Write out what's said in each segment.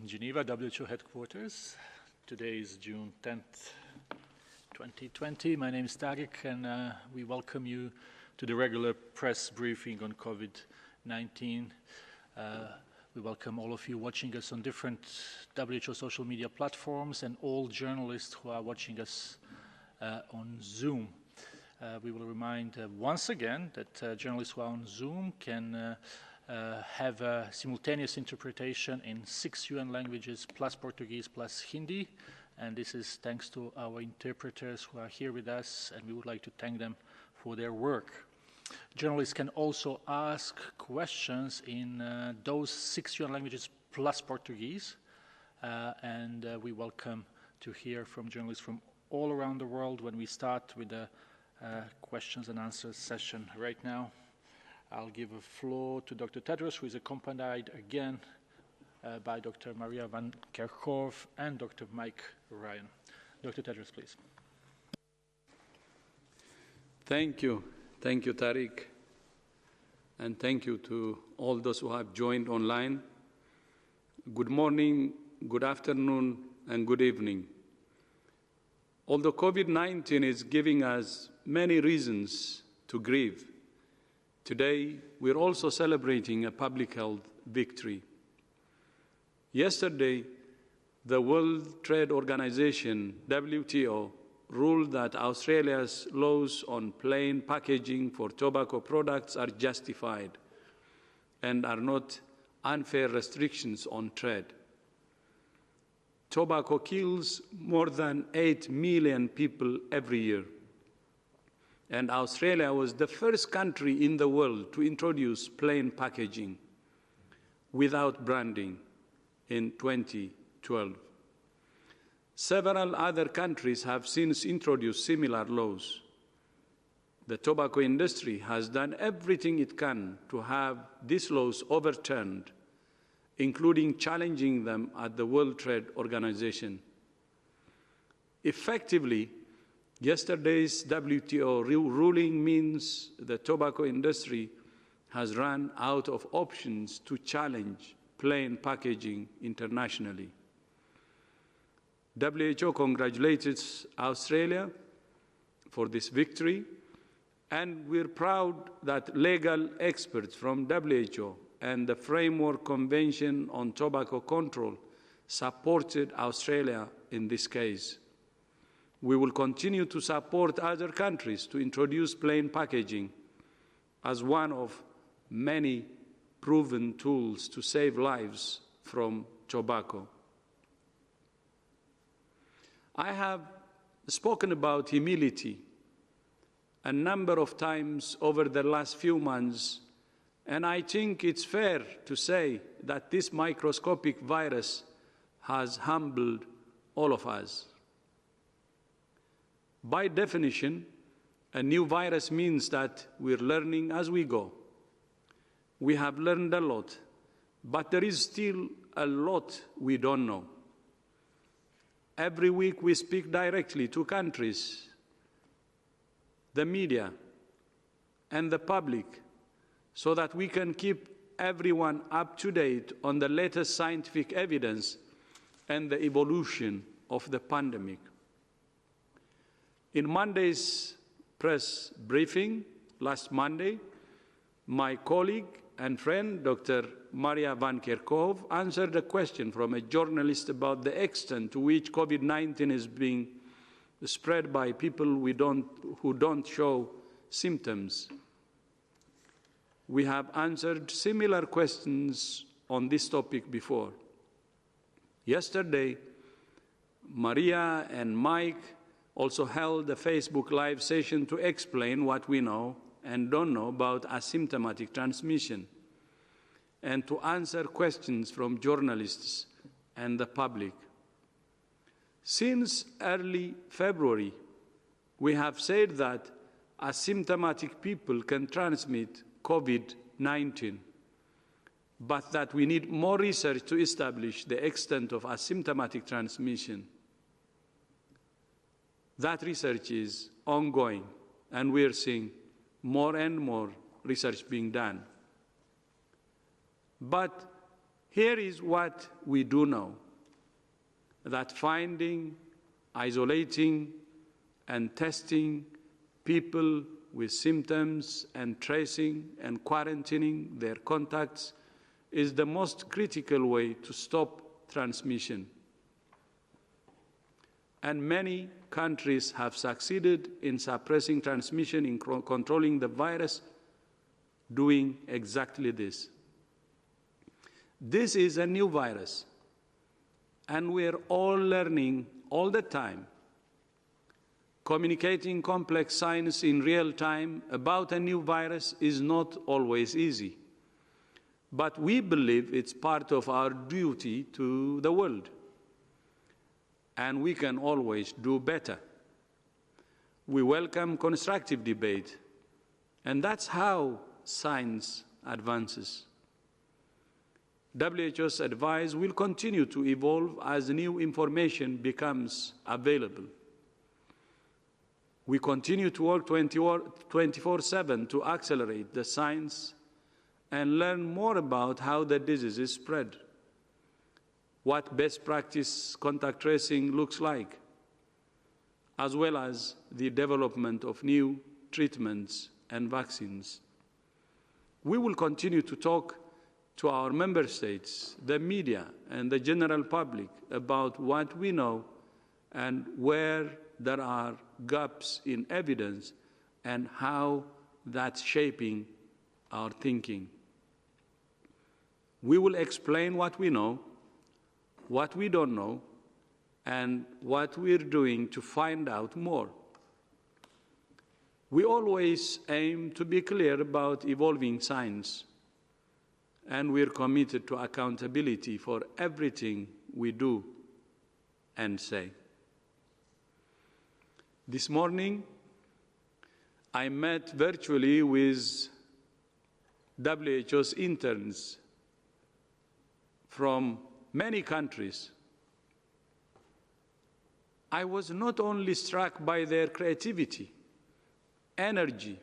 Geneva, WHO headquarters. Today is June 10th, 2020. My name is Tariq, and we welcome you to the regular press briefing on COVID-19. We welcome all of you watching us on different WHO social media platforms and all journalists who are watching us on Zoom. We will remind once again that journalists who are on Zoom can have a simultaneous interpretation in 6 UN languages plus Portuguese plus Hindi, and this is thanks to our interpreters who are here with us, and we would like to thank them for their work. Journalists can also ask questions in those 6 UN languages plus Portuguese, and we welcome to hear from journalists from all around the world when we start with the questions and answers session right now. I'll give a floor to Dr. Tedros, who is accompanied again by Dr. Maria van Kerkhove and Dr. Mike Ryan. Dr. Tedros, please. Thank you. Thank you, Tariq. And thank you to all those who have joined online. Good morning, good afternoon, and good evening. Although COVID-19 is giving us many reasons to grieve, today, we're also celebrating a public health victory. Yesterday, the World Trade Organization, WTO, ruled that Australia's laws on plain packaging for tobacco products are justified and are not unfair restrictions on trade. Tobacco kills more than 8 million people every year. And Australia was the first country in the world to introduce plain packaging without branding in 2012. Several other countries have since introduced similar laws. The tobacco industry has done everything it can to have these laws overturned, including challenging them at the World Trade Organization. Effectively, yesterday's WTO ruling means the tobacco industry has run out of options to challenge plain packaging internationally. WHO congratulates Australia for this victory, and we're proud that legal experts from WHO and the Framework Convention on Tobacco Control supported Australia in this case. We will continue to support other countries to introduce plain packaging as one of many proven tools to save lives from tobacco. I have spoken about humility a number of times over the last few months, and I think it's fair to say that this microscopic virus has humbled all of us. By definition, a new virus means that we're learning as we go. We have learned a lot, but there is still a lot we don't know. Every week we speak directly to countries, the media, and the public so that we can keep everyone up to date on the latest scientific evidence and the evolution of the pandemic. In Monday's press briefing, last Monday, my colleague and friend, Dr. Maria van Kerkhove, answered a question from a journalist about the extent to which COVID-19 is being spread by people who don't show symptoms. We have answered similar questions on this topic before. Yesterday, Maria and Mike also held a Facebook Live session to explain what we know and don't know about asymptomatic transmission and to answer questions from journalists and the public. Since early February, we have said that asymptomatic people can transmit COVID-19, but that we need more research to establish the extent of asymptomatic transmission. That research is ongoing, and we're seeing more and more research being done. But Here is what we do know, that finding, isolating, and testing people with symptoms and tracing and quarantining their contacts is the most critical way to stop transmission. And many countries have succeeded in suppressing transmission, in controlling the virus, doing exactly this. This is a new virus, and we're all learning all the time. Communicating complex science in real time about a new virus is not always easy, but we believe it's part of our duty to the world, and we can always do better. We welcome constructive debate, and that's how science advances. WHO's advice will continue to evolve as new information becomes available. We continue to work 24/7 to accelerate the science and learn more about how the disease is spread, what best practice contact tracing looks like, as well as the development of new treatments and vaccines. We will continue to talk to our member states, the media, and the general public about what we know and where there are gaps in evidence and how that's shaping our thinking. We will explain what we know, what we don't know, and what we're doing to find out more. We always aim to be clear about evolving science, and we're committed to accountability for everything we do and say. This morning, I met virtually with WHO's interns from many countries. I was not only struck by their creativity, energy,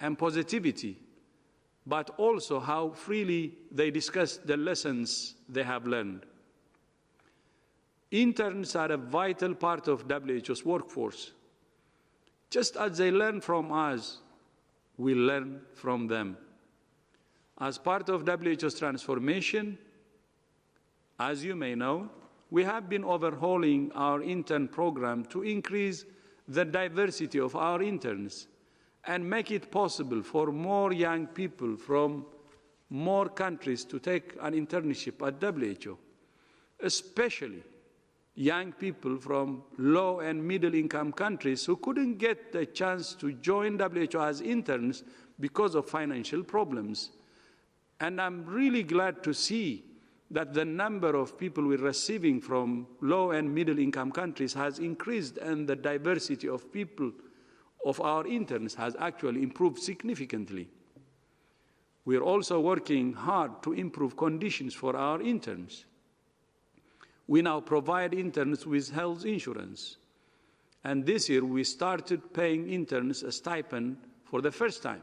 and positivity, but also how freely they discussed the lessons they have learned. Interns are a vital part of WHO's workforce. Just as they learn from us, we learn from them. As part of WHO's transformation, as you may know, we have been overhauling our intern program to increase the diversity of our interns and make it possible for more young people from more countries to take an internship at WHO, especially young people from low and middle-income countries who couldn't get the chance to join WHO as interns because of financial problems. And I'm really glad to see that the number of people we're receiving from low and middle-income countries has increased, and the diversity of people of our interns has actually improved significantly. We're also working hard to improve conditions for our interns. We now provide interns with health insurance, and this year we started paying interns a stipend for the first time.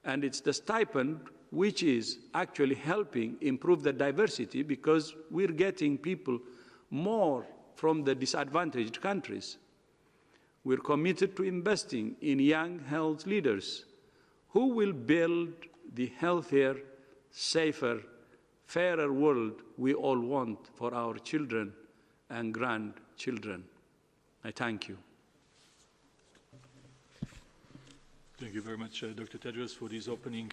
And it's the stipend which is actually helping improve the diversity, because we're getting people more from the disadvantaged countries. We're committed to investing in young health leaders who will build the healthier, safer, fairer world we all want for our children and grandchildren. I thank you. Thank you very much, Dr. Tedros, for these opening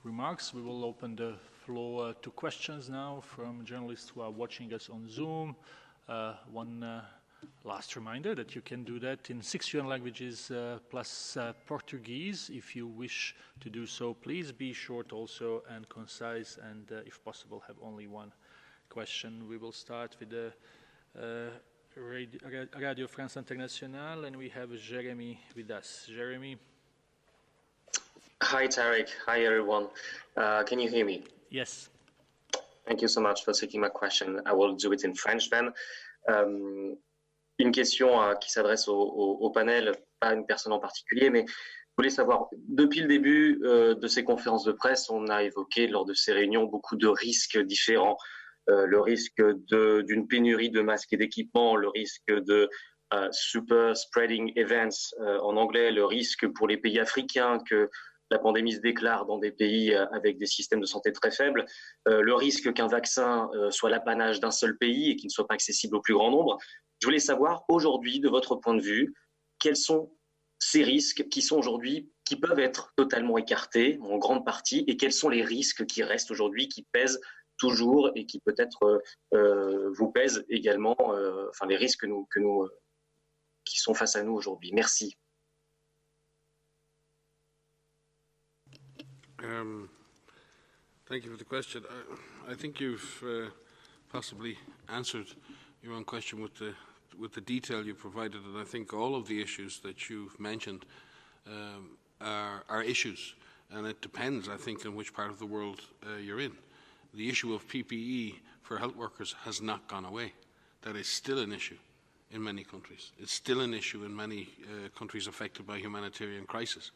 remarks. We will open the floor to questions now from journalists who are watching us on Zoom. One last reminder that you can do that in 6 UN languages plus Portuguese. If you wish to do so, please be short also and concise, and if possible, have only one question. We will start with the Radio France Internationale, and we have Jeremy with us. Jeremy. Hi, Tarek. Hi, everyone. Can you hear me? Yes. Thank you so much for taking my question. I will do it in French then. Une question qui s'adresse au panel, pas une personne en particulier, mais voulais savoir, depuis le début de ces conférences de presse, on a évoqué lors de ces réunions beaucoup de risques différents. Le risque d'une pénurie de masques et d'équipements, le risque de super spreading events en anglais, le risque pour les pays africains que la pandémie se déclare dans des pays avec des systèmes de santé très faibles, le risque qu'un vaccin soit l'apanage d'un seul pays et qu'il ne soit pas accessible au plus grand nombre. Je voulais savoir aujourd'hui, de votre point de vue, quels sont ces risques qui sont aujourd'hui, qui peuvent être totalement écartés en grande partie, et quels sont les risques qui restent aujourd'hui, qui pèsent toujours et qui peut-être vous pèsent également, enfin les risques qui sont face à nous aujourd'hui. Merci. Thank you for the question. I think you've possibly answered your own question with the detail you provided, and I think all of the issues that you've mentioned are issues, and it depends, I think, on which part of the world you're in. The issue of PPE for health workers has not gone away. That is still an issue in many countries. It's still an issue in many countries affected by humanitarian crisis.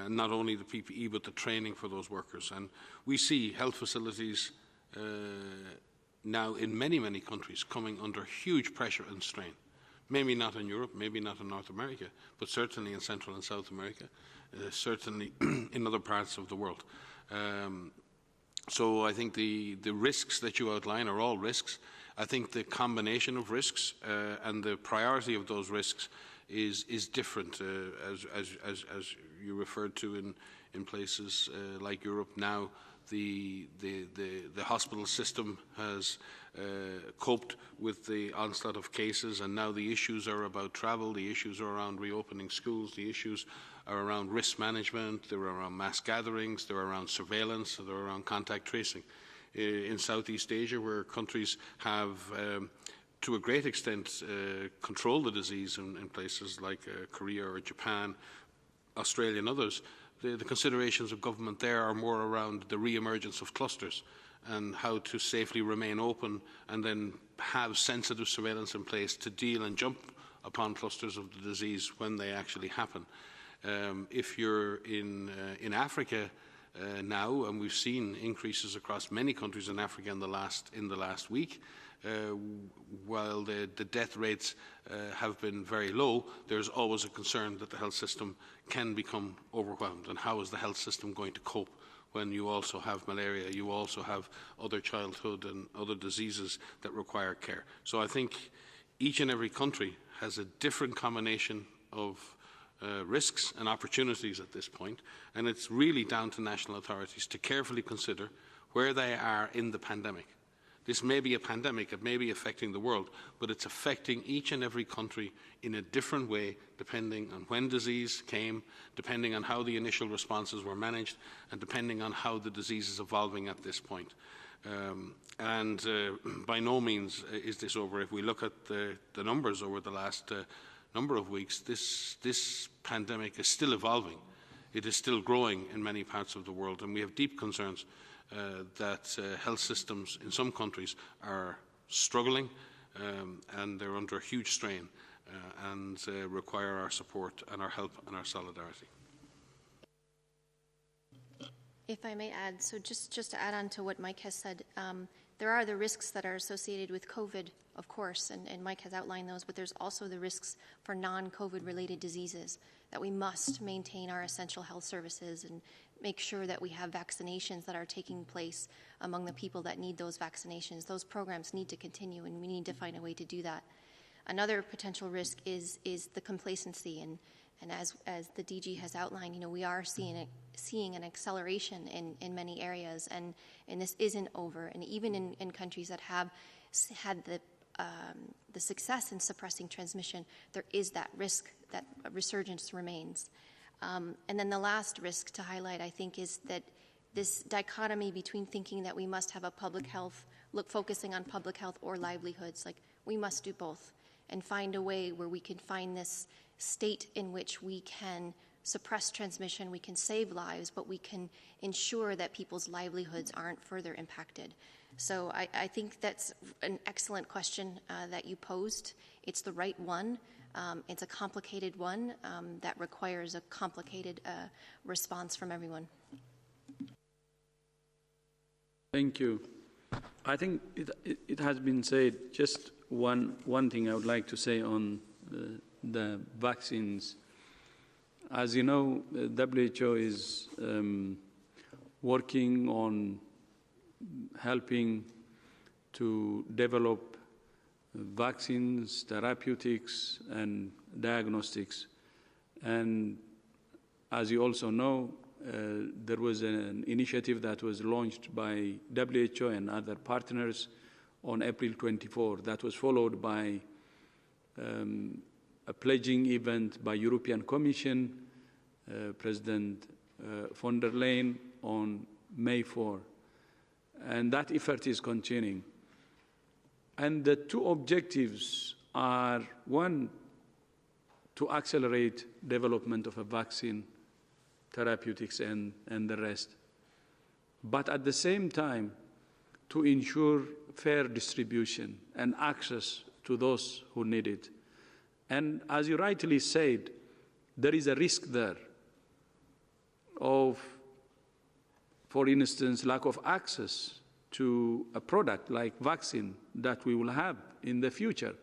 Not only the PPE, but the training for those workers. And we see health facilities now in many, many countries coming under huge pressure and strain. Maybe not in Europe, maybe not in North America, but certainly in Central and South America, certainly in other parts of the world. So I think the risks that you outline are all risks. I think the combination of risks and the priority of those risks is different, as you referred to in places like Europe now. The hospital system has coped with the onslaught of cases, and now the issues are about travel, the issues are around reopening schools, the issues are around risk management, they're around mass gatherings, they're around surveillance, they're around contact tracing. In Southeast Asia, where countries have to a great extent controlled the disease in places like Korea or Japan, Australia and others, the considerations of government there are more around the re-emergence of clusters and how to safely remain open and then have sensitive surveillance in place to deal and jump upon clusters of the disease when they actually happen. If you're in Africa now, and we've seen increases across many countries in Africa in the last week, while the death rates have been very low, there's always a concern that the health system can become overwhelmed. And how is the health system going to cope when you also have malaria, you also have other childhood and other diseases that require care? So I think each and every country has a different combination of risks and opportunities at this point, and it's really down to national authorities to carefully consider where they are in the pandemic. This may be a pandemic, it may be affecting the world, but it's affecting each and every country in a different way, depending on when disease came, depending on how the initial responses were managed, and depending on how the disease is evolving at this point. By no means is this over. If we look at the numbers over the last number of weeks, this pandemic is still evolving. It is still growing in many parts of the world, and we have deep concerns that health systems in some countries are struggling and they're under huge strain and require our support and our help and our solidarity. If I may add, so just to add on to what Mike has said, there are the risks that are associated with COVID, of course, and Mike has outlined those, but there's also the risks for non-COVID related diseases, that we must maintain our essential health services and make sure that we have vaccinations that are taking place among the people that need those vaccinations. Those programs need to continue, and we need to find a way to do that. Another potential risk is the complacency, and as the DG has outlined, we are seeing an acceleration in many areas, and this isn't over. And even in countries that have had the success in suppressing transmission, there is that risk that resurgence remains. And then the last risk to highlight, I think, is that this dichotomy between thinking that we must have a public health, focusing on public health or livelihoods, like we must do both and find a way where we can find this state in which we can suppress transmission, we can save lives, but we can ensure that people's livelihoods aren't further impacted. So I think that's an excellent question that you posed. It's the right one. It's a complicated one that requires a complicated response from everyone. Thank you. I think it has been said. Just one thing I would like to say on the vaccines. As you know, the WHO is working on helping to develop vaccines, therapeutics, and diagnostics. And as you also know, there was an initiative that was launched by WHO and other partners on April 24. That was followed by a pledging event by European Commission, President von der Leyen on May 4. And that effort is continuing. And the two objectives are, one, to accelerate development of a vaccine, therapeutics, and the rest. But at the same time, to ensure fair distribution and access to those who need it. And as you rightly said, there is a risk there of, for instance, lack of access to a product like vaccine that we will have in the future.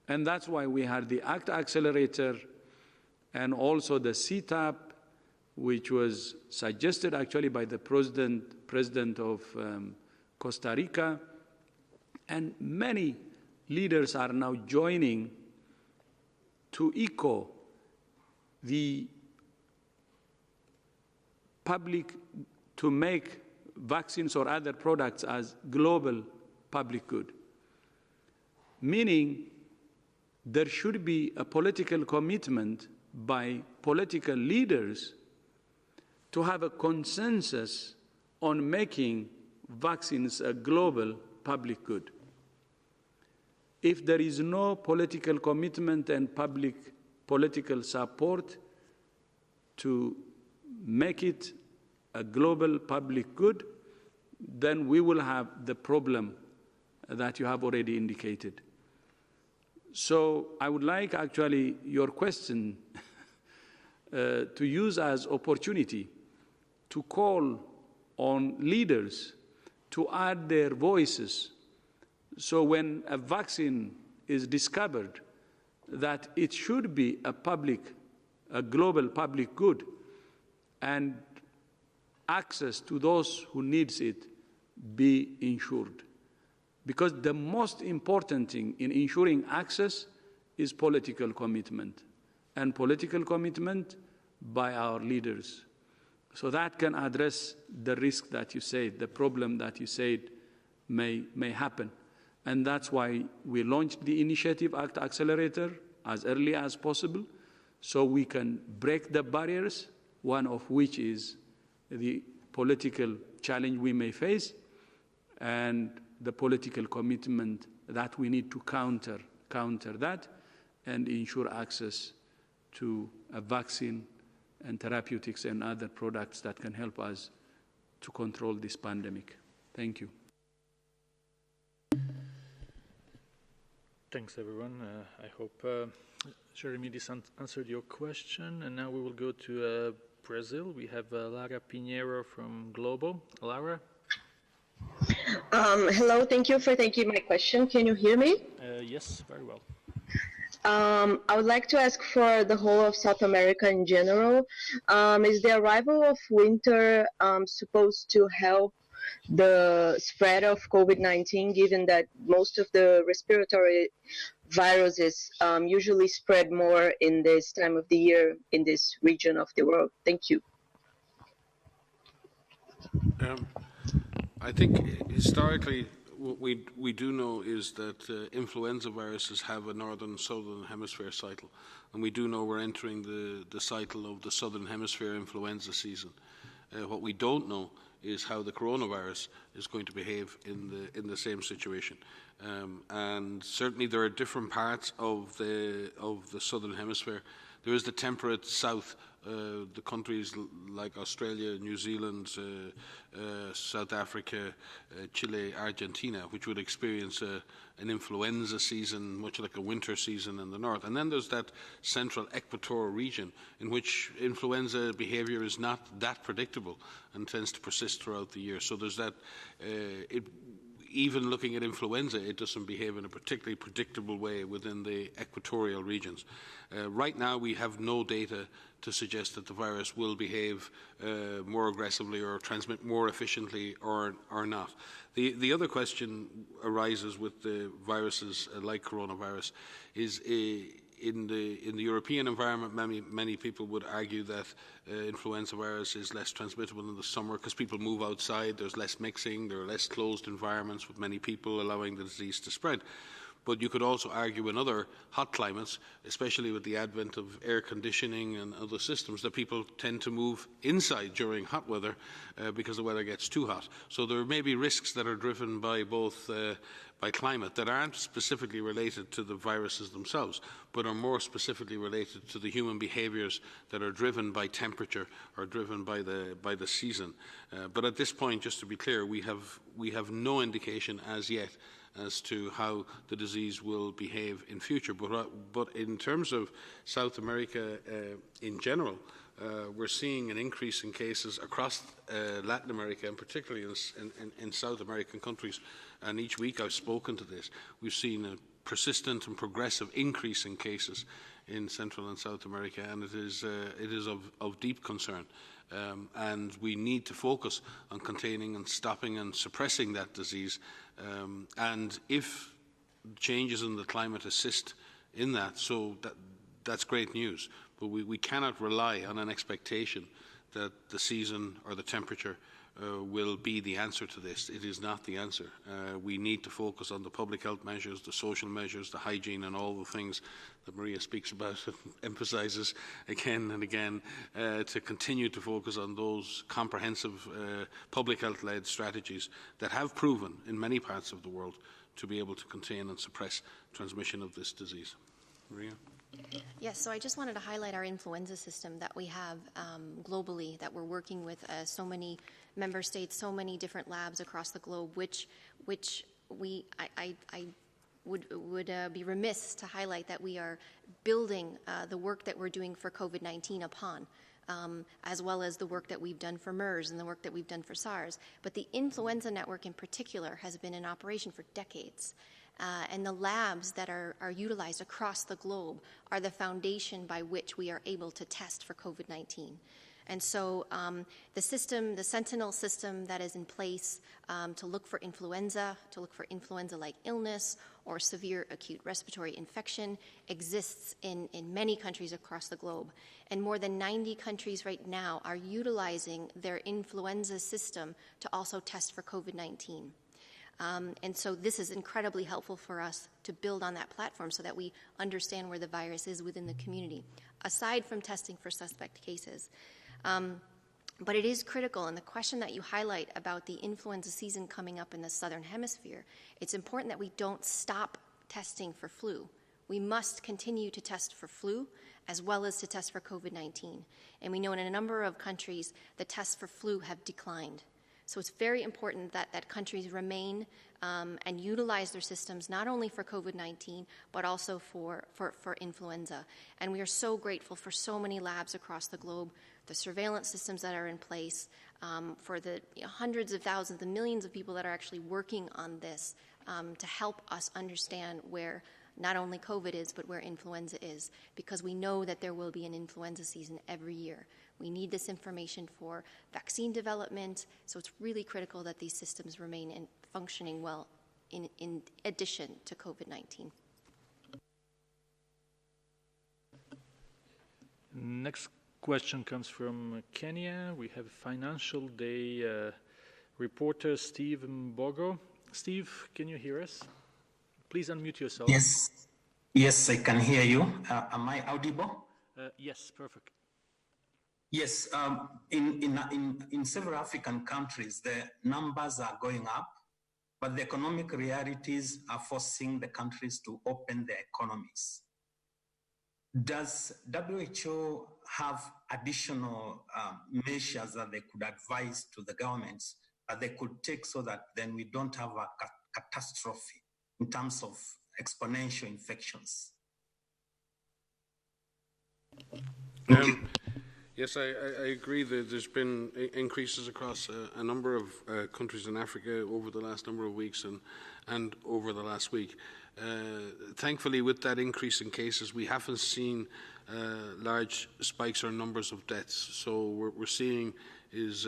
And that's why we had the ACT Accelerator and also the CTAP, which was suggested actually by the president of Costa Rica. And many leaders are now joining to echo the public to make vaccines or other products as global public good. Meaning there should be a political commitment by political leaders to have a consensus on making vaccines a global public good. If there is no political commitment and political support to make it a global public good, then we will have the problem that you have already indicated. So I would like actually your question to use as opportunity to call on leaders to add their voices. So when a vaccine is discovered, that it should be a global public good, and access to those who needs it be ensured. Because the most important thing in ensuring access is political commitment, and political commitment by our leaders. So that can address the risk that you said, the problem that you said may happen. And that's why we launched the initiative ACT Accelerator as early as possible, so we can break the barriers, one of which is the political challenge we may face, and the political commitment that we need to counter that and ensure access to a vaccine and therapeutics and other products that can help us to control this pandemic. Thank you. Thanks, everyone. I hope, Jeremy, this answered your question. And now we will go to Brazil. We have Lara Pinheiro from Global. Lara? Hello, thank you for taking my question. Can you hear me? Yes, very well. I would like to ask for the whole of South America in general. Is the arrival of winter supposed to help the spread of COVID-19, given that most of the respiratory viruses usually spread more in this time of the year in this region of the world? Thank you. I think historically what we do know is that influenza viruses have a northern-southern hemisphere cycle, and we do know we're entering the cycle of the southern hemisphere influenza season. What we don't know is how the coronavirus is going to behave in the same situation. And certainly there are different parts of the southern hemisphere. There is the temperate south the countries like Australia, New Zealand, South Africa, Chile, Argentina, which would experience an influenza season, much like a winter season in the north. And then there's that central equatorial region in which influenza behavior is not that predictable and tends to persist throughout the year. So there's that, even looking at influenza, it doesn't behave in a particularly predictable way within the equatorial regions. Right now, we have no data to suggest that the virus will behave more aggressively or transmit more efficiently or not. The other question arises with the viruses like coronavirus is in the European environment, many people would argue that influenza virus is less transmittable in the summer because people move outside, there's less mixing, there are less closed environments with many people allowing the disease to spread. But you could also argue in other hot climates, especially with the advent of air conditioning and other systems, that people tend to move inside during hot weather because the weather gets too hot. So there may be risks that are driven by both by climate that aren't specifically related to the viruses themselves, but are more specifically related to the human behaviours that are driven by temperature or driven by the season. But at this point, just to be clear, we have no indication as yet as to how the disease will behave in future. But in terms of South America in general, we're seeing an increase in cases across Latin America, and particularly in South American countries. And each week I've spoken to this. We've seen a persistent and progressive increase in cases in Central and South America, and it is of deep concern. And we need to focus on containing and stopping and suppressing that disease. And if changes in the climate assist in that, so that's great news. But we cannot rely on an expectation that the season or the temperature will be the answer to this. It is not the answer. We need to focus on the public health measures, the social measures, the hygiene, and all the things that Maria speaks about and emphasises again and again, to continue to focus on those comprehensive public health-led strategies that have proven in many parts of the world to be able to contain and suppress transmission of this disease. Maria? Yes, so I just wanted to highlight our influenza system that we have globally, that we're working with so many member states, so many different labs across the globe, which I would be remiss to highlight that we are building the work that we're doing for COVID-19 upon, as well as the work that we've done for MERS and the work that we've done for SARS. But the influenza network in particular has been in operation for decades. And the labs that are utilized across the globe are the foundation by which we are able to test for COVID-19. And so the system, the Sentinel system that is in place to look for influenza-like illness or severe acute respiratory infection exists in many countries across the globe. And more than 90 countries right now are utilizing their influenza system to also test for COVID-19. And so this is incredibly helpful for us to build on that platform so that we understand where the virus is within the community, aside from testing for suspect cases. But it is critical, and the question that you highlight about the influenza season coming up in the Southern Hemisphere, it's important that we don't stop testing for flu. We must continue to test for flu as well as to test for COVID-19. And we know in a number of countries the tests for flu have declined. So it's very important that countries remain and utilize their systems not only for COVID-19, but also for influenza. And we are so grateful for so many labs across the globe, the surveillance systems that are in place, for the hundreds of thousands, the millions of people that are actually working on this to help us understand where not only COVID is, but where influenza is, because we know that there will be an influenza season every year. We need this information for vaccine development, so it's really critical that these systems remain functioning well in addition to COVID-19. Next question comes from Kenya. We have Financial Day reporter Steve Mbogo. Steve, can you hear us? Please unmute yourself. Yes, I can hear you. Am I audible? Yes, perfect. Yes, in several African countries, the numbers are going up, but the economic realities are forcing the countries to open their economies. Does WHO have additional measures that they could advise to the governments that they could take so that then we don't have a catastrophe in terms of exponential infections? Yes, I agree that there's been increases across a number of countries in Africa over the last number of weeks and over the last week. Thankfully, with that increase in cases, we haven't seen large spikes or numbers of deaths. So what we're seeing is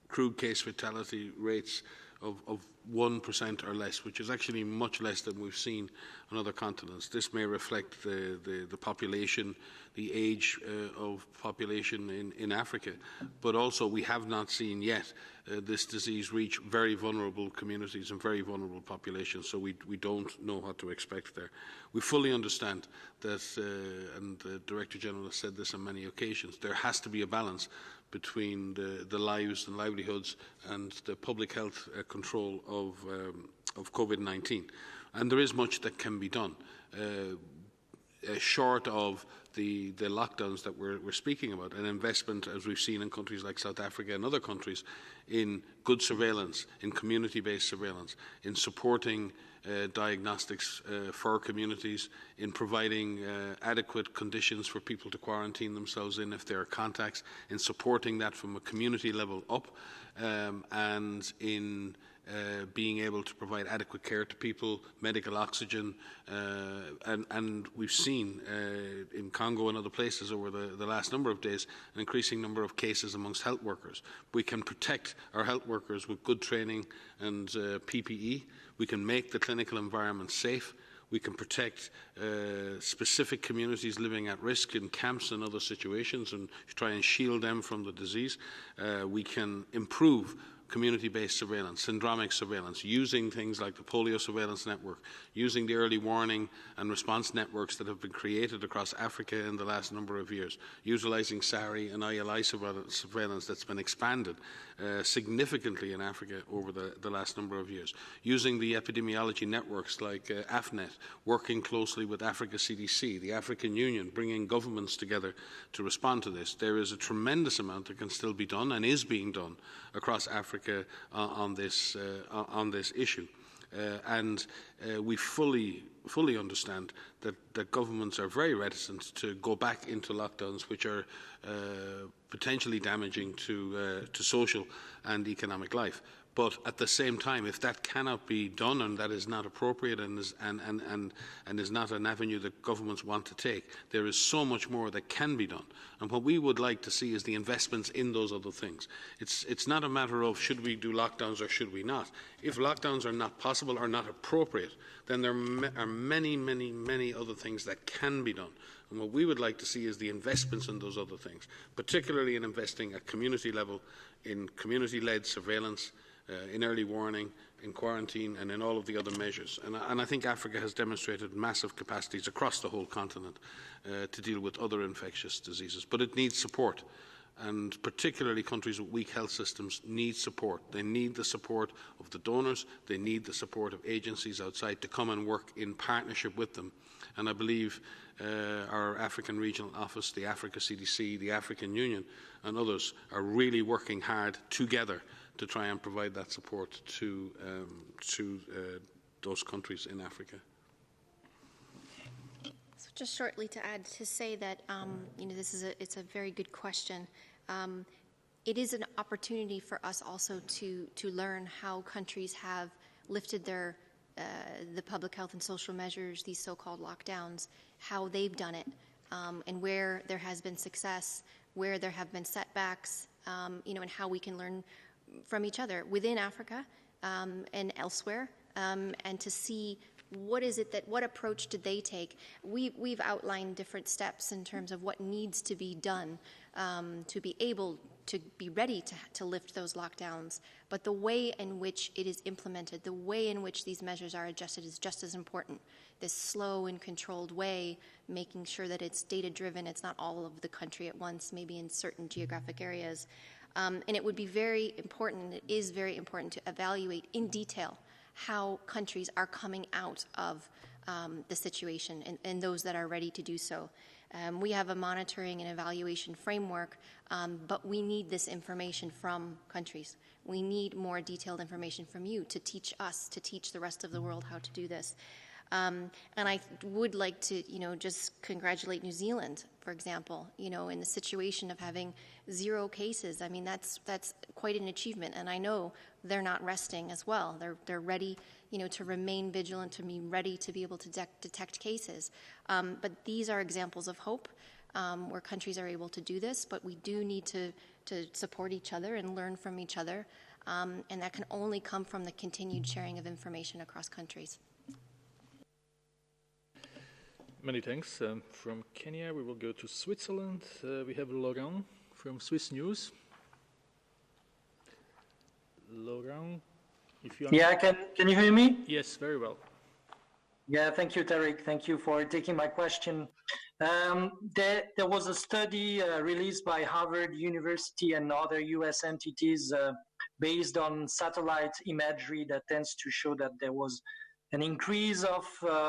crude case fatality rates of 1% or less, which is actually much less than we've seen on other continents. This may reflect the population, the age of population in Africa, but also we have not seen yet this disease reach very vulnerable communities and very vulnerable populations, so we don't know what to expect there. We fully understand that, and the Director General has said this on many occasions, there has to be a balance between the lives and livelihoods and the public health control of COVID-19. And there is much that can be done, short of the lockdowns that we're speaking about, an investment, as we've seen in countries like South Africa and other countries, in good surveillance, in community-based surveillance, in supporting diagnostics for communities, in providing adequate conditions for people to quarantine themselves in if there are contacts, in supporting that from a community level up, and in being able to provide adequate care to people, medical oxygen, and we've seen in Congo and other places over the last number of days an increasing number of cases amongst health workers. We can protect our health workers with good training and PPE. We can make the clinical environment safe. We can protect specific communities living at risk in camps and other situations and try and shield them from the disease. We can improve community-based surveillance, syndromic surveillance, using things like the polio surveillance network, using the early warning and response networks that have been created across Africa in the last number of years, utilising SARI and ILI surveillance that's been expanded significantly in Africa over the last number of years, using the epidemiology networks like AFNet, working closely with Africa CDC, the African Union, bringing governments together to respond to this. There is a tremendous amount that can still be done and is being done across Africa on this issue. And we fully understand that governments are very reticent to go back into lockdowns which are potentially damaging to social and economic life. But at the same time, if that cannot be done and that is not appropriate and is not an avenue that governments want to take, there is so much more that can be done. And what we would like to see is the investments in those other things. It's not a matter of should we do lockdowns or should we not. If lockdowns are not possible or not appropriate, then there are many, many, many other things that can be done. And what we would like to see is the investments in those other things, particularly in investing at community level, in community-led surveillance, in early warning, in quarantine, and in all of the other measures. And I think Africa has demonstrated massive capacities across the whole continent to deal with other infectious diseases. But it needs support, and particularly countries with weak health systems need support. They need the support of the donors. They need the support of agencies outside to come and work in partnership with them. And I believe our African Regional Office, the Africa CDC, the African Union, and others are really working hard together to try and provide that support to those countries in Africa. So just shortly to add, to say that it's a very good question. It is an opportunity for us also to learn how countries have lifted the public health and social measures, these so-called lockdowns, how they've done it, and where there has been success, where there have been setbacks, and how we can learn from each other within Africa and elsewhere, and to see what approach did they take. We've outlined different steps in terms of what needs to be done to be able to be ready to lift those lockdowns. But the way in which it is implemented, the way in which these measures are adjusted is just as important. This slow and controlled way, making sure that it's data-driven, it's not all of the country at once, maybe in certain geographic areas. And it would be very important, and it is very important to evaluate in detail how countries are coming out of the situation and those that are ready to do so. We have a monitoring and evaluation framework, but we need this information from countries. We need more detailed information from you to teach us, to teach the rest of the world how to do this. And I would like to, just congratulate New Zealand, for example, in the situation of having 0 cases. I mean, that's quite an achievement, and I know they're not resting as well. They're ready, to remain vigilant, to be ready to be able to detect cases. But these are examples of hope where countries are able to do this, but we do need to support each other and learn from each other, and that can only come from the continued sharing of information across countries. Many thanks. From Kenya, we will go to Switzerland. We have Laurent from Swiss News. Laurent, if you... Yeah, can you hear me? Yes, very well. Yeah, thank you, Tariq. Thank you for taking my question. There was a study released by Harvard University and other US entities based on satellite imagery that tends to show that there was an increase of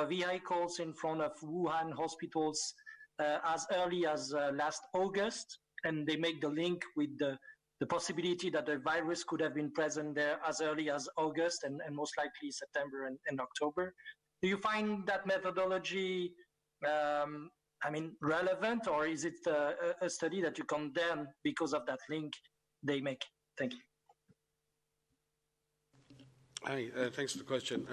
vehicles in front of Wuhan hospitals as early as last August, and they make the link with the possibility that the virus could have been present there as early as August and most likely September and October. Do you find that methodology, relevant, or is it a study that you condemn because of that link they make? Thank you. Hi, thanks for the question.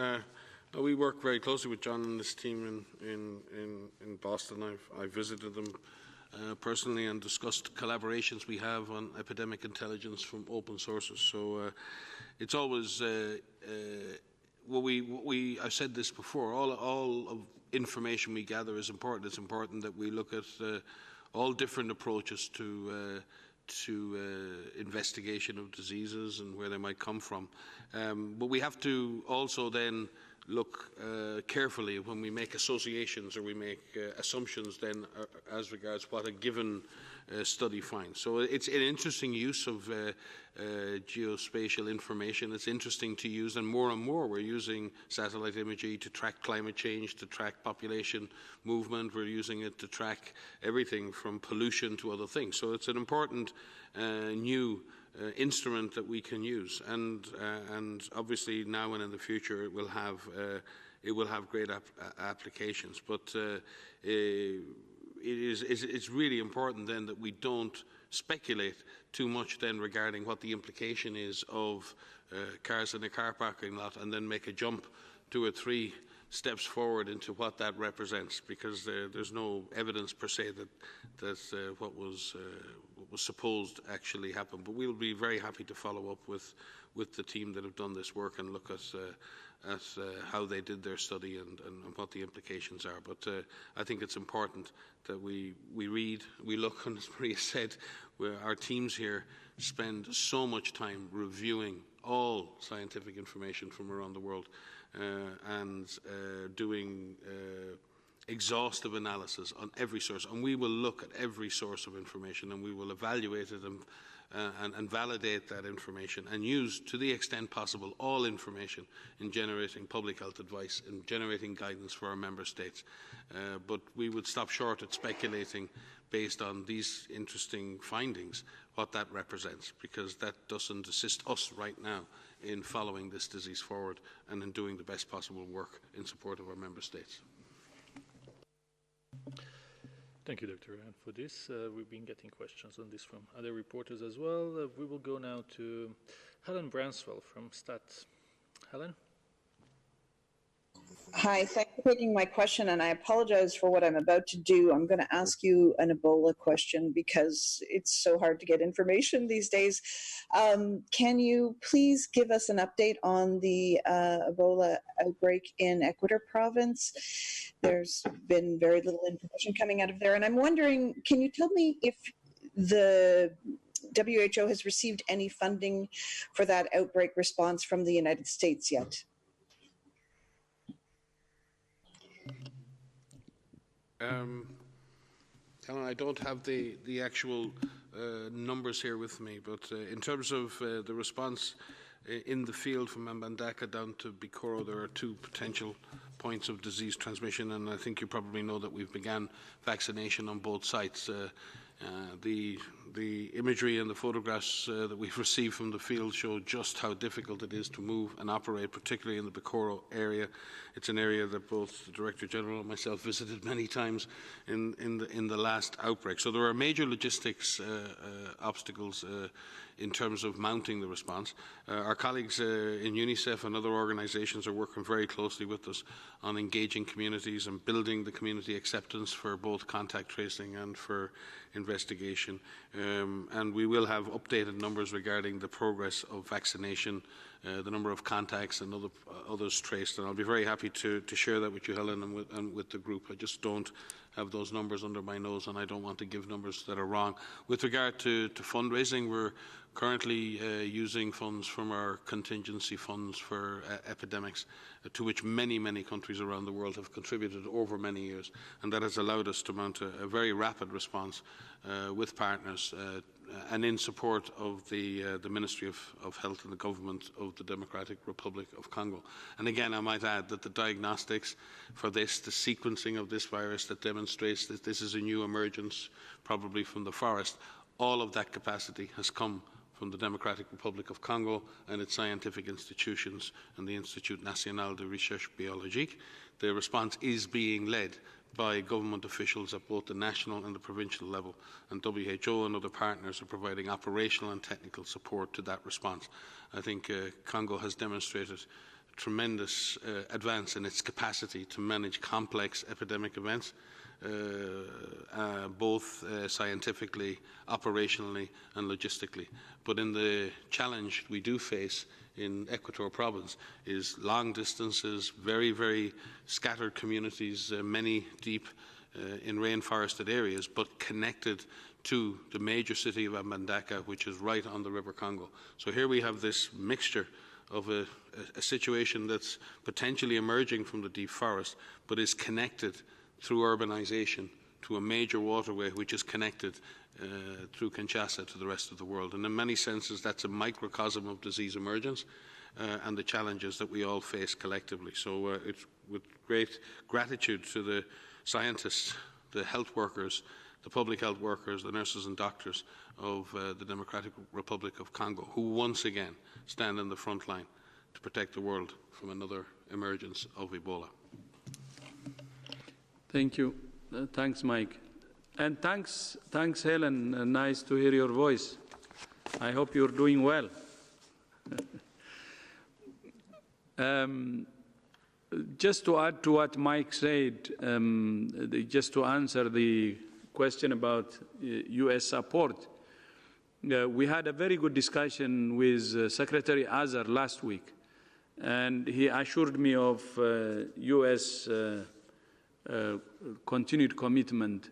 We work very closely with John and his team in Boston. I've visited them personally and discussed collaborations we have on epidemic intelligence from open sources. So it's always I've said this before. All of information we gather is important. It's important that we look at all different approaches to investigation of diseases and where they might come from. But we have to also then look carefully when we make associations or we make assumptions then as regards what a given study finds. So it's an interesting use of geospatial information. It's interesting to use, and more we're using satellite imagery to track climate change, to track population movement. We're using it to track everything from pollution to other things. So it's an important new instrument that we can use, and obviously now and in the future it will have great applications. But it's really important then that we don't speculate too much then regarding what the implication is of cars in a car parking lot and then make a jump 2 or 3 steps forward into what that represents, because there's no evidence per se that what was supposed actually happened. But we'll be very happy to follow up with the team that have done this work and look at how they did their study and what the implications are. But I think it's important that we read, we look, and as Maria said, our teams here spend so much time reviewing all scientific information from around the world and doing exhaustive analysis on every source. And we will look at every source of information and we will evaluate it and validate that information and use, to the extent possible, all information in generating public health advice and generating guidance for our member states. But we would stop short at speculating based on these interesting findings what that represents, because that doesn't assist us right now in following this disease forward and in doing the best possible work in support of our member states. Thank you, Dr. Ryan, for this. We've been getting questions on this from other reporters as well. We will go now to Helen Branswell from STAT. Helen? Hi, thanks for taking my question, and I apologize for what I'm about to do. I'm going to ask you an Ebola question because it's so hard to get information these days. Can you please give us an update on the Ebola outbreak in Ecuador province? There's been very little information coming out of there, and I'm wondering, can you tell me if the WHO has received any funding for that outbreak response from the United States yet? Helen, I don't have the actual numbers here with me, but in terms of the response, in the field from Mbandaka down to Bikoro, there are 2 potential points of disease transmission, and I think you probably know that we've begun vaccination on both sites. The imagery and the photographs that we've received from the field show just how difficult it is to move and operate, particularly in the Bikoro area. It's an area that both the Director General and myself visited many times in the last outbreak. So there are major logistics obstacles in terms of mounting the response. Our colleagues in UNICEF and other organisations are working very closely with us on engaging communities and building the community acceptance for both contact tracing and for investigation. And we will have updated numbers regarding the progress of vaccination, the number of contacts and others traced. And I'll be very happy to share that with you, Helen, and with the group. I just don't have those numbers under my nose, and I don't want to give numbers that are wrong. With regard to fundraising, we're currently using funds from our contingency funds for epidemics, to which many, many countries around the world have contributed over many years, and that has allowed us to mount a very rapid response with partners and in support of the Ministry of Health and the Government of the Democratic Republic of Congo. And again, I might add that the diagnostics for this, the sequencing of this virus that demonstrates that this is a new emergence, probably from the forest, all of that capacity has come from the Democratic Republic of Congo and its scientific institutions and the Institut National de Recherche Biologique. The response is being led by government officials at both the national and the provincial level, and WHO and other partners are providing operational and technical support to that response. I think Congo has demonstrated tremendous advance in its capacity to manage complex epidemic events, both scientifically, operationally and logistically. But in the challenge we do face in Ecuador province is long distances, very, very scattered communities, many deep in rainforested areas, but connected to the major city of Mbandaka, which is right on the River Congo. So here we have this mixture of a situation that's potentially emerging from the deep forest, but is connected through urbanization to a major waterway which is connected through Kinshasa to the rest of the world. And in many senses, that's a microcosm of disease emergence and the challenges that we all face collectively. So it's with great gratitude to the scientists, the health workers, the public health workers, the nurses and doctors of the Democratic Republic of Congo, who once again stand in the front line to protect the world from another emergence of Ebola. Thank you. Thanks, Mike. And thanks, Helen. Nice to hear your voice. I hope you're doing well. Just to add to what Mike said, just to answer the question about U.S. support, we had a very good discussion with Secretary Azar last week, and he assured me of U.S. Continued commitment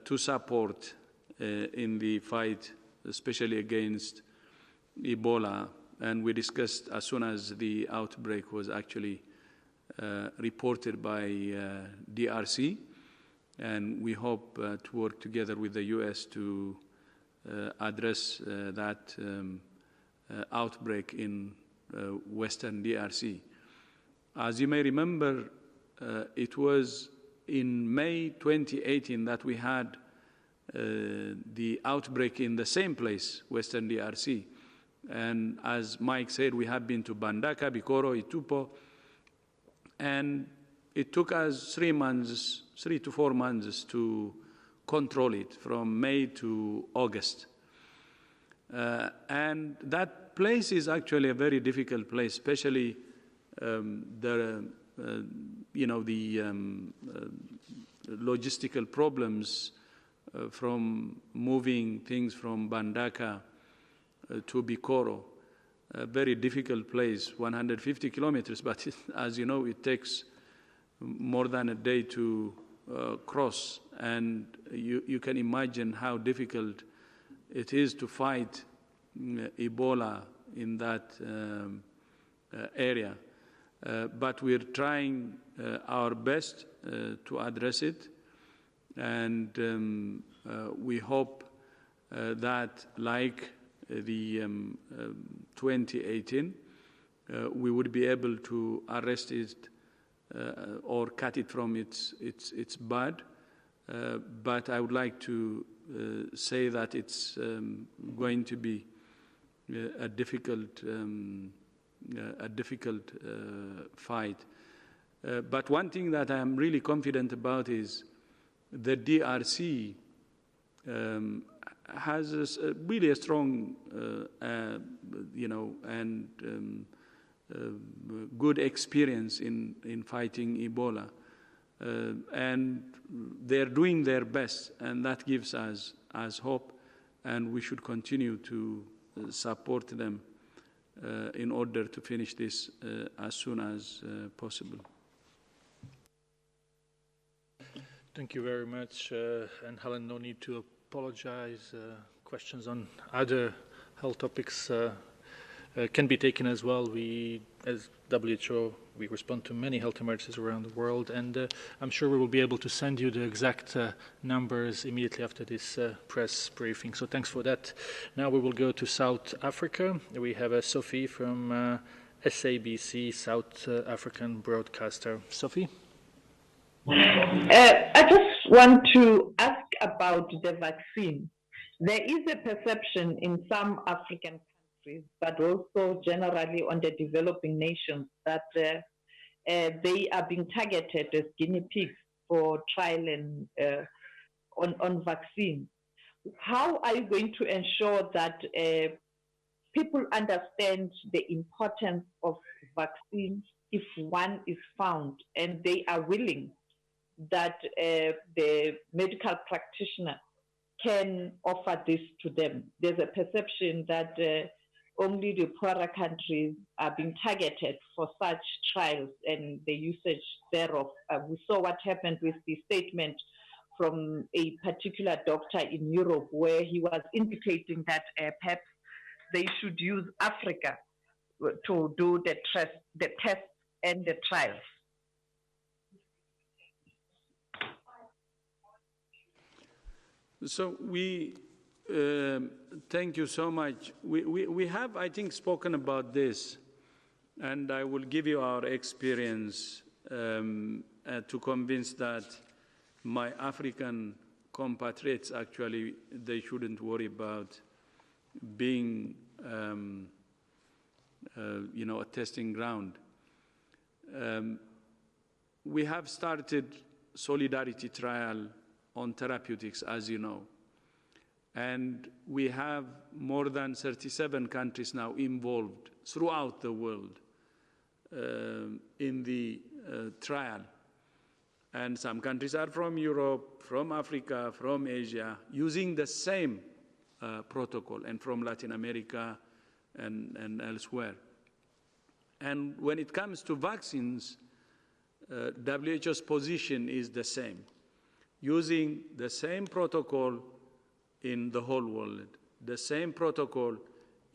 to support in the fight, especially against Ebola. And we discussed as soon as the outbreak was actually reported by DRC. And we hope to work together with the U.S. to address that outbreak in Western DRC. As you may remember, it was in May 2018 that we had the outbreak in the same place, Western DRC. And as Mike said, we have been to Mbandaka, Bikoro, Itupo, and it took us 3 to 4 months to control it, from May to August. And that place is actually a very difficult place, especially the logistical problems from moving things from Mbandaka to Bikoro. A very difficult place, 150 kilometers, but as you know, it takes more than a day to cross, and you can imagine how difficult it is to fight Ebola in that area. But we're trying our best to address it, and we hope that, like the 2018, we would be able to arrest it or cut it from its bud. But I would like to say that it's going to be a difficult fight. But one thing that I am really confident about is the DRC has really a strong, and good experience in fighting Ebola. And they're doing their best, and that gives us hope, and we should continue to support them in order to finish this as soon as possible. Thank you very much. And Helen, no need to apologize. Questions on other health topics can be taken as well. We, as WHO, we respond to many health emergencies around the world, and I'm sure we will be able to send you the exact numbers immediately after this press briefing. So thanks for that. Now we will go to South Africa. We have Sophie from SABC, South African broadcaster. Sophie? I just want to ask about the vaccine. There is a perception in some African countries, but also generally on the developing nations, that they are being targeted as guinea pigs for trial and on vaccine. How are you going to ensure that people understand the importance of vaccines if one is found and they are willing that the medical practitioner can offer this to them? There's a perception that only the poorer countries are being targeted for such trials and the usage thereof. We saw what happened with the statement from a particular doctor in Europe, where he was indicating that perhaps they should use Africa to do the tests and the trials. So we thank you so much. We have, I think, spoken about this, and I will give you our experience to convince that my African compatriots, actually, they shouldn't worry about being, a testing ground. We have started solidarity trial on therapeutics, as you know. And we have more than 37 countries now involved throughout the world in the trial. And some countries are from Europe, from Africa, from Asia, using the same protocol, and from Latin America and elsewhere. And when it comes to vaccines, WHO's position is the same, using the same protocol in the whole world, the same protocol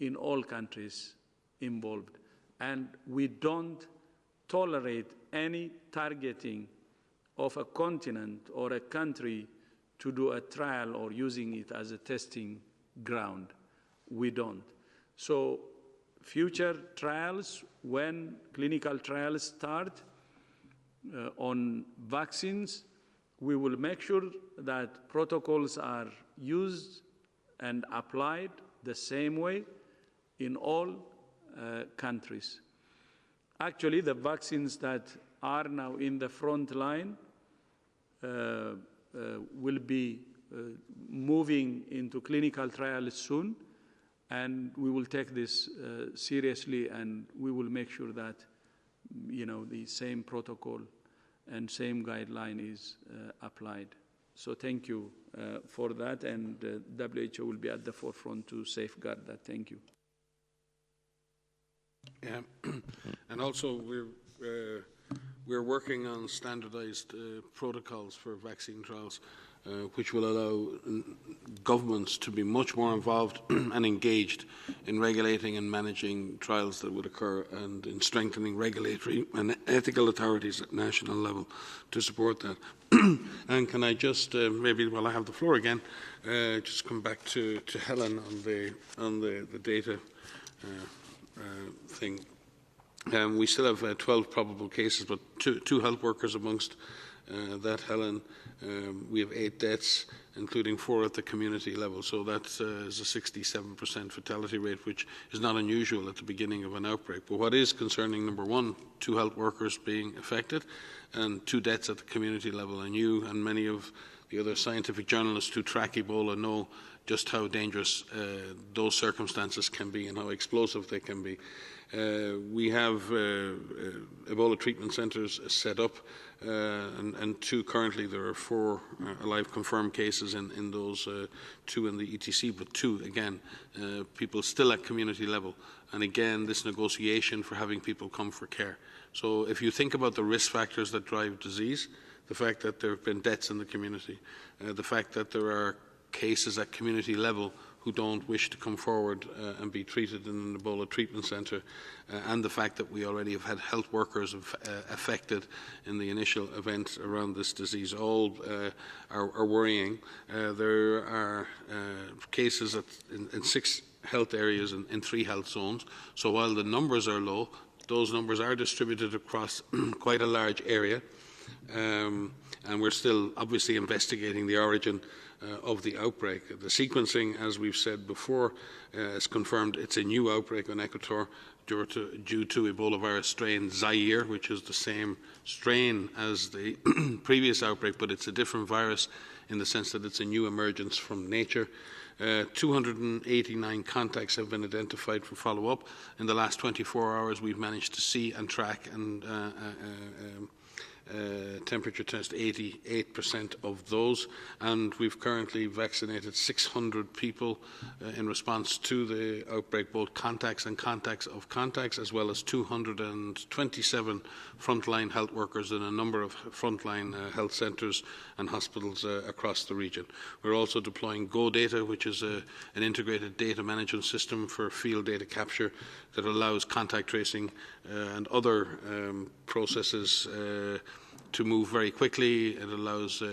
in all countries involved. And we don't tolerate any targeting of a continent or a country to do a trial or using it as a testing ground. We don't. So future trials, when clinical trials start on vaccines, we will make sure that protocols are used and applied the same way in all countries. Actually, the vaccines that are now in the front line will be moving into clinical trials soon, and we will take this seriously, and we will make sure that the same protocol and same guideline is applied. So thank you for that, and WHO will be at the forefront to safeguard that. Thank you. Yeah, and also we're working on standardized protocols for vaccine trials. which will allow governments to be much more involved and engaged in regulating and managing trials that would occur, and in strengthening regulatory and ethical authorities at national level to support that. And can I just, maybe while I have the floor again, just come back to Helen on the data thing. We still have 12 probable cases, but two health workers amongst that, Helen. We have 8 deaths, including 4 at the community level. So that is a 67% fatality rate, which is not unusual at the beginning of an outbreak. But what is concerning, number one, 2 health workers being affected and 2 deaths at the community level. And you and many of the other scientific journalists who track Ebola know just how dangerous those circumstances can be and how explosive they can be. We have Ebola treatment centres set up, and 2 currently. There are 4 alive confirmed cases in those, 2 in the ETC, but 2, again, people still at community level. And again, this negotiation for having people come for care. So if you think about the risk factors that drive disease, the fact that there have been deaths in the community, the fact that there are cases at community level who don't wish to come forward and be treated in an Ebola treatment centre, and the fact that we already have had health workers affected in the initial event around this disease, all are worrying. There are cases in 6 health areas in 3 health zones. So while the numbers are low, those numbers are distributed across quite a large area, and we're still obviously investigating the origin of the outbreak. The sequencing, as we've said before, is confirmed it's a new outbreak on Ecuador due to Ebola virus strain Zaire, which is the same strain as the previous outbreak, but it's a different virus in the sense that it's a new emergence from nature. 289 contacts have been identified for follow-up. In the last 24 hours, we've managed to see and track and temperature test 88% of those, and we've currently vaccinated 600 people in response to the outbreak, both contacts and contacts of contacts, as well as 227 frontline health workers in a number of frontline health centres and hospitals across the region. We're also deploying Go Data, which is an integrated data management system for field data capture that allows contact tracing and other processes to move very quickly. It allows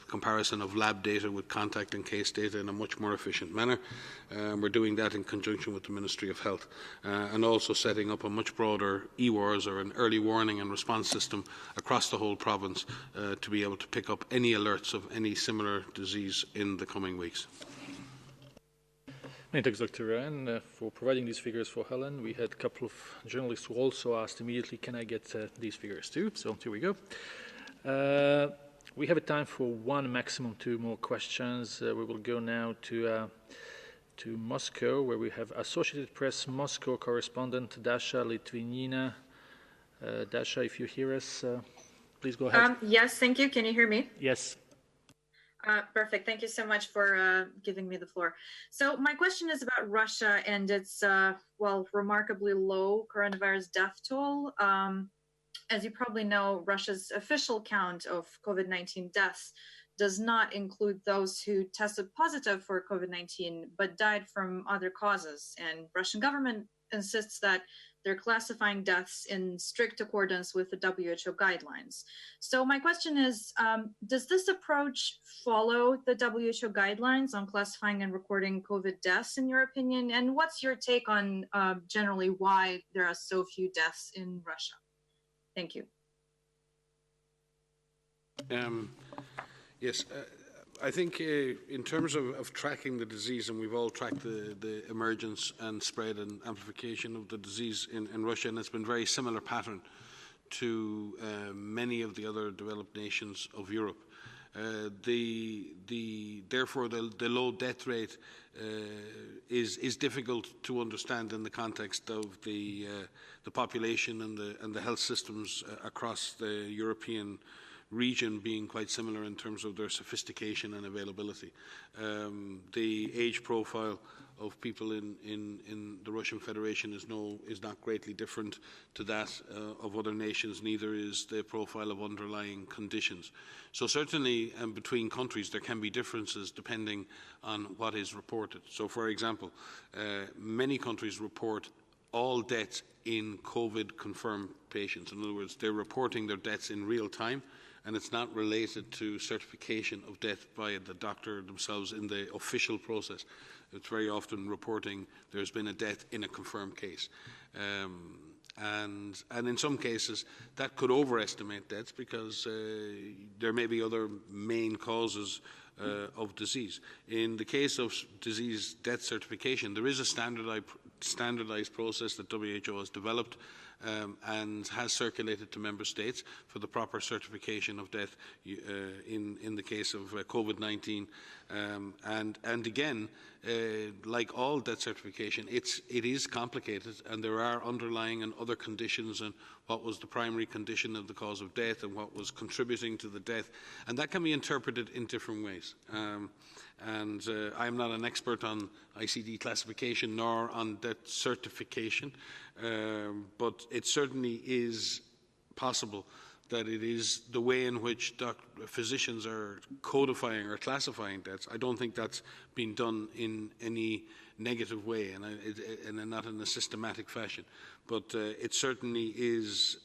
comparison of lab data with contact and case data in a much more efficient manner. We're doing that in conjunction with the Ministry of Health, and also setting up a much broader EWARS, or an early warning and response system, across the whole province to be able to pick up any alerts of any similar disease in the coming weeks. Many thanks, Dr. Ryan, for providing these figures for Helen. We had a couple of journalists who also asked immediately, can I get these figures too? So here we go. We have a time for 1, maximum 2 more questions. We will go now to Moscow, where we have Associated Press Moscow correspondent Dasha Litvinina. Dasha, if you hear us, please go ahead. Yes, thank you. Can you hear me? Yes. Perfect. Thank you so much for giving me the floor. So my question is about Russia and its, remarkably low coronavirus death toll. As you probably know, Russia's official count of COVID-19 deaths does not include those who tested positive for COVID-19 but died from other causes. And Russian government insists that they're classifying deaths in strict accordance with the WHO guidelines. So my question is, does this approach follow the WHO guidelines on classifying and recording COVID deaths, in your opinion? And what's your take on generally why there are so few deaths in Russia? Thank you. Yes. I think in terms of tracking the disease, and we've all tracked the emergence and spread and amplification of the disease in Russia, and it's been a very similar pattern to many of the other developed nations of Europe. Therefore, the low death rate is difficult to understand in the context of the population and the health systems across the European region being quite similar in terms of their sophistication and availability. The age profile of people in the Russian Federation is not greatly different to that of other nations, neither is the profile of underlying conditions. So certainly between countries there can be differences depending on what is reported. So for example, many countries report all deaths in COVID-confirmed patients. In other words, they're reporting their deaths in real time, and it's not related to certification of death by the doctor themselves in the official process. It's very often reporting there's been a death in a confirmed case. And in some cases, that could overestimate deaths because there may be other main causes of disease. In the case of disease death certification, there is a standardized process that WHO has developed and has circulated to member states for the proper certification of death in the case of COVID-19. And again, like all death certification, it is complicated, and there are underlying and other conditions, and what was the primary condition of the cause of death and what was contributing to the death, and that can be interpreted in different ways. I'm not an expert on ICD classification nor on death certification, but it certainly is possible that it is the way in which physicians are codifying or classifying deaths. I don't think that's been done in any negative way and not in a systematic fashion. But it certainly is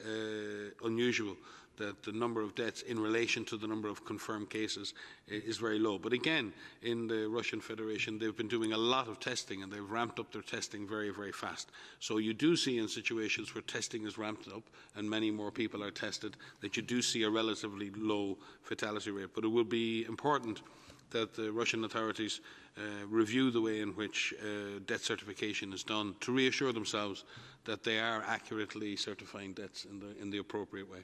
unusual that the number of deaths in relation to the number of confirmed cases is very low. But again, in the Russian Federation, they've been doing a lot of testing, and they've ramped up their testing very, very fast. So you do see in situations where testing is ramped up and many more people are tested, that you do see a relatively low fatality rate. But it will be important that the Russian authorities review the way in which death certification is done to reassure themselves that they are accurately certifying deaths in the appropriate way.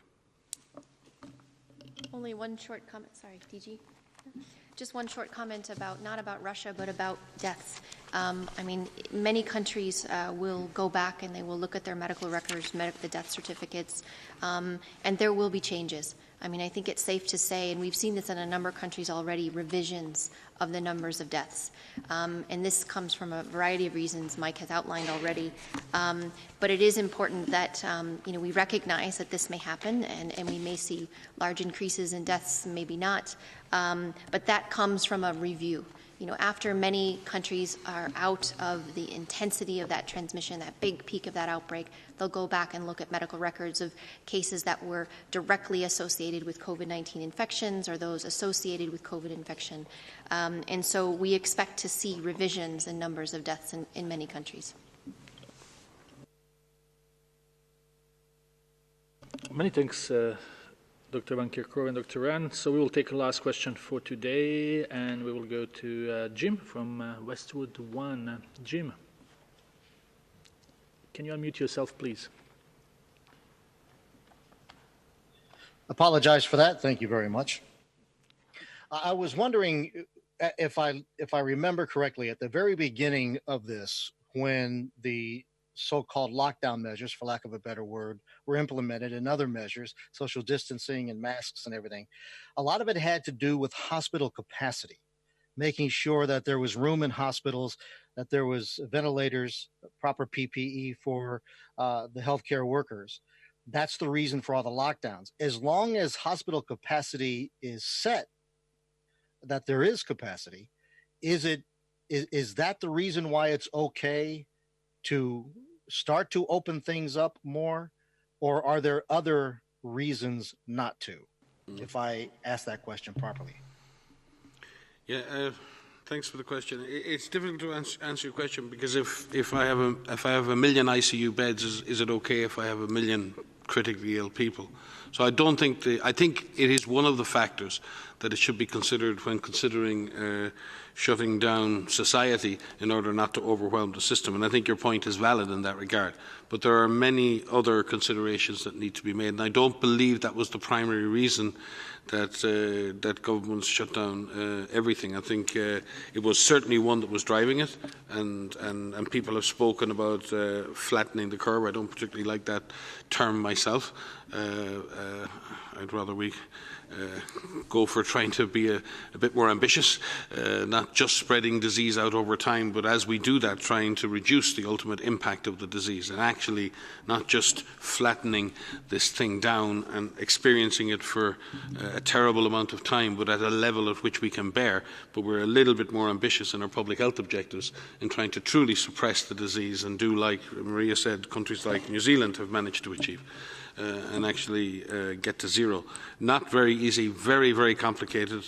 Only one short comment. Sorry, DG. Just one short comment about, not about Russia, but about deaths. I mean, many countries will go back and they will look at their medical records, the death certificates, and there will be changes. I mean, I think it's safe to say, and we've seen this in a number of countries already, revisions of the numbers of deaths. And this comes from a variety of reasons Mike has outlined already. But it is important that we recognize that this may happen, and we may see large increases in deaths, maybe not. But that comes from a review. After many countries are out of the intensity of that transmission, that big peak of that outbreak, they'll go back and look at medical records of cases that were directly associated with COVID-19 infections or those associated with COVID infection. And so we expect to see revisions in numbers of deaths in many countries. Many thanks, Dr. Van Kerkhove and Dr. Rand. So we will take a last question for today, and we will go to Jim from Westwood One. Jim, can you unmute yourself, please? Apologize for that. Thank you very much. I was wondering if I remember correctly, at the very beginning of this, when the so-called lockdown measures, for lack of a better word, were implemented, and other measures, social distancing and masks and everything, a lot of it had to do with hospital capacity, making sure that there was room in hospitals, that there was ventilators, proper PPE for the healthcare workers. That's the reason for all the lockdowns. As long as hospital capacity is set, that there is capacity, is that the reason why it's okay to start to open things up more, or are there other reasons not to, if I ask that question properly? Yeah, thanks for the question. It's difficult to answer your question, because if I have a million ICU beds, is it okay if I have a million critically ill people? So I think it is one of the factors that it should be considered when considering shutting down society in order not to overwhelm the system. And I think your point is valid in that regard. But there are many other considerations that need to be made. And I don't believe that was the primary reason that governments shut down everything. I think it was certainly one that was driving it, and people have spoken about flattening the curve. I don't particularly like that term myself. I'd rather we go for trying to be a bit more ambitious, not just spreading disease out over time, but as we do that, trying to reduce the ultimate impact of the disease, and actually not just flattening this thing down and experiencing it for a terrible amount of time, but at a level at which we can bear. But we're a little bit more ambitious in our public health objectives in trying to truly suppress the disease and do, like Maria said, countries like New Zealand have managed to achieve. And actually get to zero. Not very easy, very, very complicated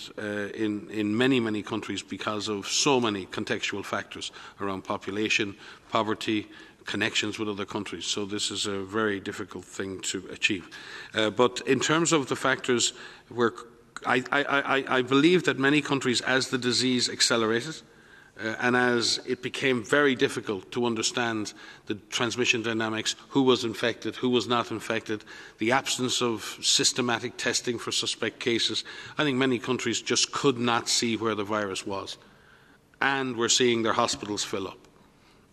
in many, many countries because of so many contextual factors around population, poverty, connections with other countries. So this is a very difficult thing to achieve. But in terms of the factors, I believe that many countries, as the disease accelerated, and as it became very difficult to understand the transmission dynamics, who was infected, who was not infected, the absence of systematic testing for suspect cases, I think many countries just could not see where the virus was. And we're seeing their hospitals fill up.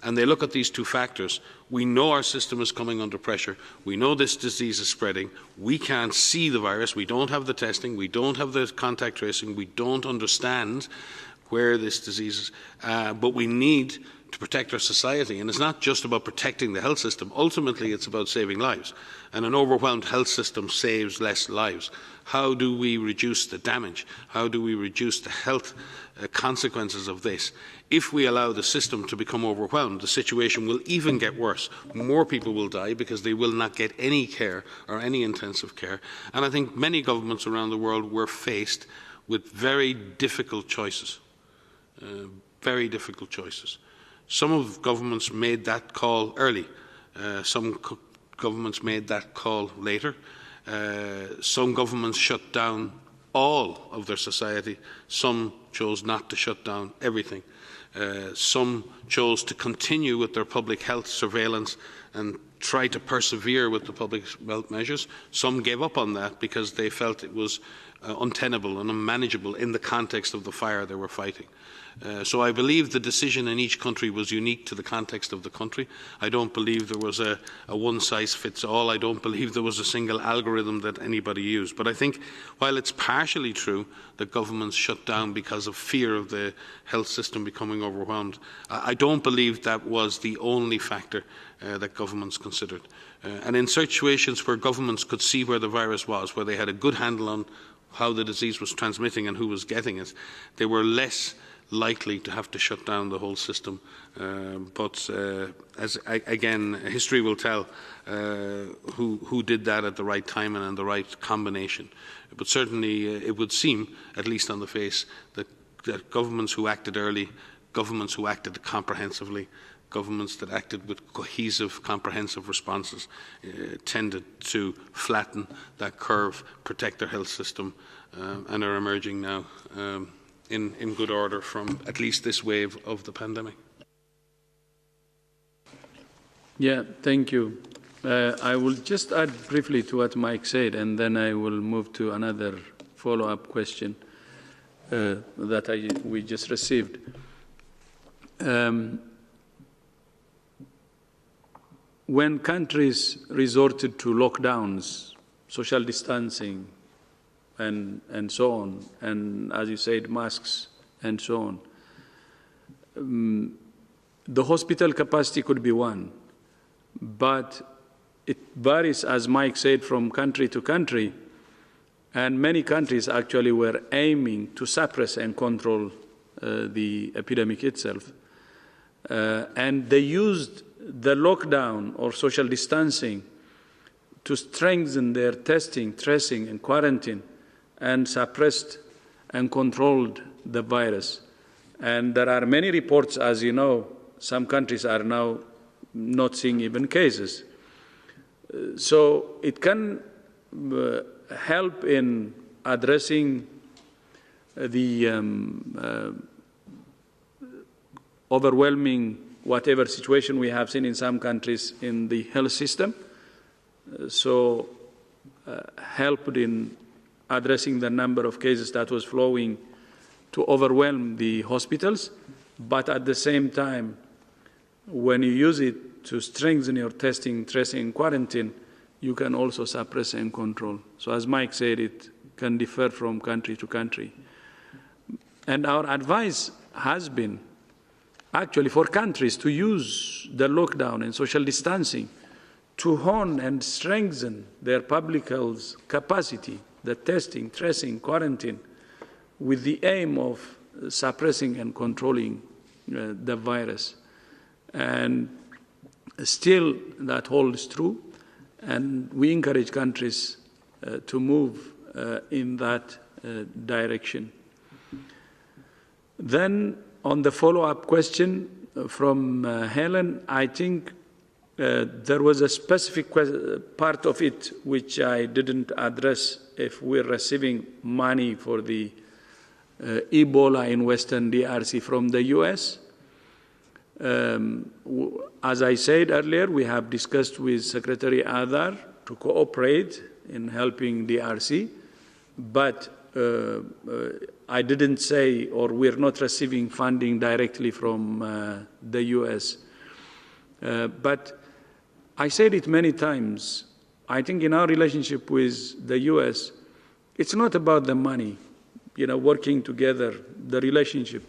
And they look at these two factors. We know our system is coming under pressure. We know this disease is spreading. We can't see the virus. We don't have the testing. We don't have the contact tracing. We don't understand where this disease is, but we need to protect our society. And it's not just about protecting the health system. Ultimately, it's about saving lives. And an overwhelmed health system saves less lives. How do we reduce the damage? How do we reduce the health consequences of this? If we allow the system to become overwhelmed, the situation will even get worse. More people will die because they will not get any care or any intensive care. And I think many governments around the world were faced with very difficult choices. Very difficult choices. Some of governments made that call early. Some governments made that call later. Some governments shut down all of their society. Some chose not to shut down everything. Some chose to continue with their public health surveillance and try to persevere with the public health measures. Some gave up on that because they felt it was untenable and unmanageable in the context of the fire they were fighting. So I believe the decision in each country was unique to the context of the country. I don't believe there was a one-size-fits-all. I don't believe there was a single algorithm that anybody used. But I think while it's partially true that governments shut down because of fear of the health system becoming overwhelmed, I don't believe that was the only factor that governments considered. And in situations where governments could see where the virus was, where they had a good handle on how the disease was transmitting and who was getting it, they were less likely to have to shut down the whole system. Again, history will tell who did that at the right time and in the right combination. But certainly it would seem, at least on the face, that governments who acted early, governments who acted comprehensively, governments that acted with cohesive, comprehensive responses tended to flatten that curve, protect their health system, and are emerging now in good order from at least this wave of the pandemic. Yeah, thank you. I will just add briefly to what Mike said, and then I will move to another follow-up question that we just received. When countries resorted to lockdowns, social distancing, and so on, and as you said, masks and so on, the hospital capacity could be one, but it varies, as Mike said, from country to country, and many countries actually were aiming to suppress and control the epidemic itself. And they used the lockdown or social distancing to strengthen their testing, tracing, and quarantine, and suppressed and controlled the virus. And there are many reports, as you know, some countries are now not seeing even cases. So it can help in addressing the overwhelming whatever situation we have seen in some countries in the health system. Helped in addressing the number of cases that was flowing to overwhelm the hospitals. But at the same time, when you use it to strengthen your testing, tracing, quarantine, you can also suppress and control. So as Mike said, it can differ from country to country. And our advice has been actually for countries to use the lockdown and social distancing to hone and strengthen their public health capacity, the testing, tracing, quarantine, with the aim of suppressing and controlling the virus. And still that holds true, and we encourage countries to move in that direction. Then on the follow-up question from Helen, I think there was a specific part of it which I didn't address, if we're receiving money for the Ebola in Western DRC from the US. As I said earlier, we have discussed with Secretary Adar to cooperate in helping DRC, but I didn't say, or we're not receiving funding directly from the US. But I said it many times, I think in our relationship with the US, it's not about the money, working together, the relationship,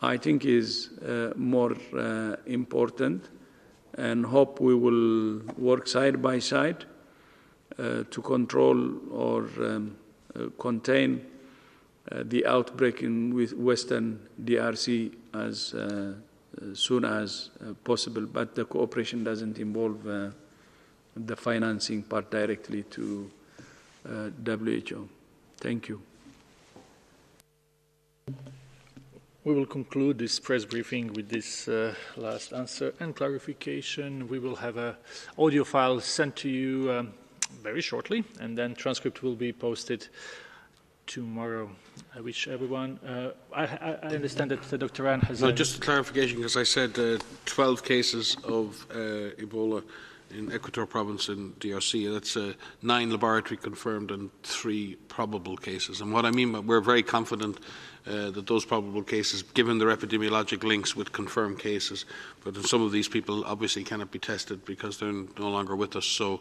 I think is more important, and hope we will work side by side to control or contain the outbreak in Western DRC as soon as possible, but the cooperation doesn't involve the financing part directly to WHO. Thank you. We will conclude this press briefing with this last answer and clarification. We will have an audio file sent to you very shortly, and then transcript will be posted tomorrow. I wish everyone, I understand that Dr. Ryan has... No, just a clarification, because I said 12 cases of Ebola in Ecuador province in DRC. That's 9 laboratory confirmed and 3 probable cases. And what I mean by we're very confident that those probable cases, given their epidemiologic links with confirmed cases, but some of these people obviously cannot be tested because they're no longer with us. So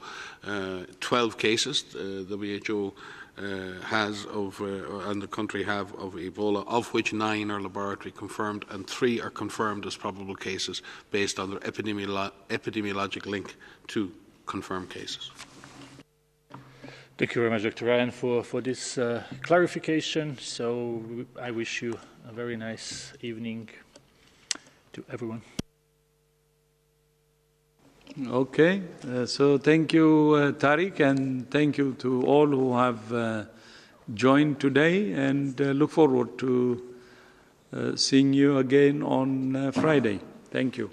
12 cases the WHO has of, and the country have of Ebola, of which 9 are laboratory confirmed and 3 are confirmed as probable cases based on their epidemiologic link to confirmed cases. Thank you very much, Dr. Ryan, for this clarification. So I wish you a very nice evening to everyone. Okay, so thank you, Tariq, and thank you to all who have joined today, and look forward to seeing you again on Friday. Thank you.